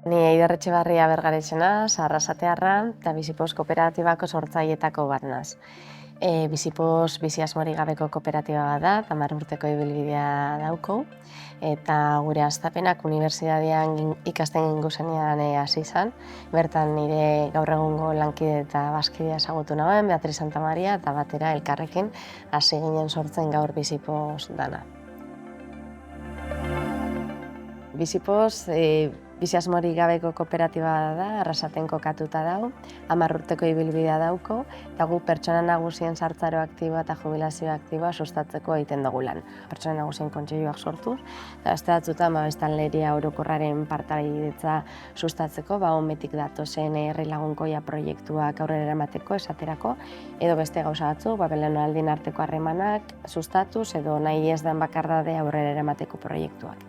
Ni Eider Etxebarria Bergaretxena, Arrasatearra eta Bizipos kooperatibako sortzaileetako bat naz. Bizipos bizi asmorik gabeko kooperatiba bat da, 10 urteko ibilbidea dauko, eta gure hastapenak unibertsitatean ikasten gingu zenean hasi izan. Bertan nire gaur egungo lankide eta bazkidea ezagutu nauen, Beatriz Santamaria, eta batera elkarrekin hasi ginen sortzen gaur Bizipos dana. Bizipos bizi asmorik gabeko kooperatiba da, Arrasaten kokatuta dago, 10 urteko ibilbidea dauko, eta gu pertsona nagusien sartzaro aktiboa eta jubilazio aktiboa sustatzeko egiten dugu lan. Pertsona nagusien kontseiluak sortuz, eta beste batzuetan biztanleria orokorraren partaidetza sustatzeko, onbetik datozen herri lagunkoia proiektuak aurrera eramateko, esaterako, edo beste gauza batzuk, belaunaldien arteko harremanak sustatuz, edo nahi ez den bakardade aurrera eramateko proiektuak.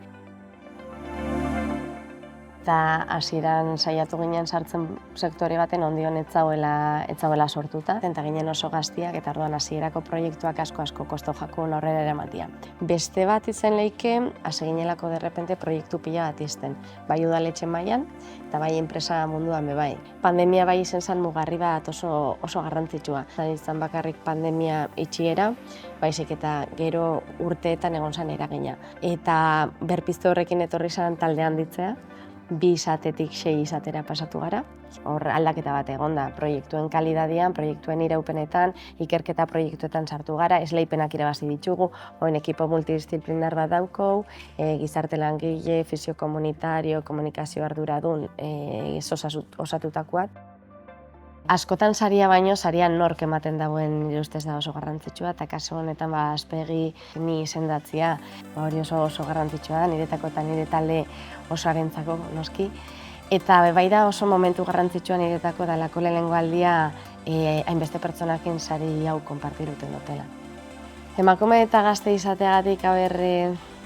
Eta hasieran saiatu ginen sartzen sektore baten ondion ez zauela sortuta, eta ginen oso gaztiak eta orduan hasierako proiektuak asko kosto jakun aurrera eramatia. Beste bat izan leike, hasi ginelako derrepente proiektu pila bat izten, bai udaletxe mailan eta bai enpresa munduan bai. Pandemia bai izen zen mugarri bat oso garrantzitsua. Izan bakarrik pandemia itxiera, baizik eta gero urteetan egon zen eragina. Eta berpiztu horrekin etorri zen talde handitzea, 2 izatetik 6 izatera pasatu gara. Hor aldaketa bat egon da, proiektuen kalidadian, proiektuen iraupenetan, ikerketa proiektuetan sartu gara, esleipenak irabazi ditugu, oin ekipo multidisziplinar bat daukou, gizarte langile, fisio-komunitario, komunikazio arduradun osatutakoak. Askotan saria baino, saria nork ematen dagoen nire ustez da oso garrantzitsua, eta kasu honetan Aspegi ni izendatzea hori oso garrantzitsua da, niretako eta nire talde osoarentzako noski. Eta bai da oso momentu garrantzitsua niretako dalako lehenengo aldia hainbeste pertsonakin sari hau konpartiruten dutela. Emakume eta gazte izateagatik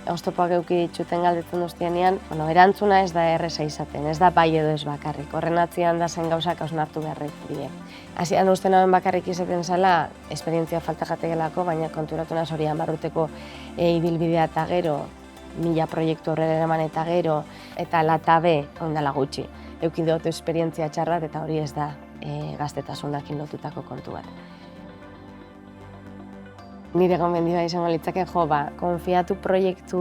oztopoak eduki dituten galdetzen duztienean, erantzuna ez da erreza izaten, ez da bai edo ez bakarrik. Horren atzean da zen gauzak hausnartu beharrek dira. Hasieran uste nauen bakarrik izaten zela, esperientzia falta jategelako, baina konturatu naiz hori 10 urteko ibilbidea eta gero, 1000 proiektu aurrera eraman eta gero, eta latabe ondala gutxi. Eduki dut esperientzia txarrat eta hori ez da gaztetasunarekin lotutako kontu bat. Nire gomendioa izango litzake, konfiatu proiektu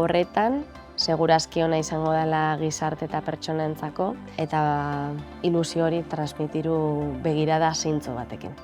horretan, segurazki ona izango dela gizarte eta pertsonentzako, eta ilusio hori transmitiru begirada zintzo batekin.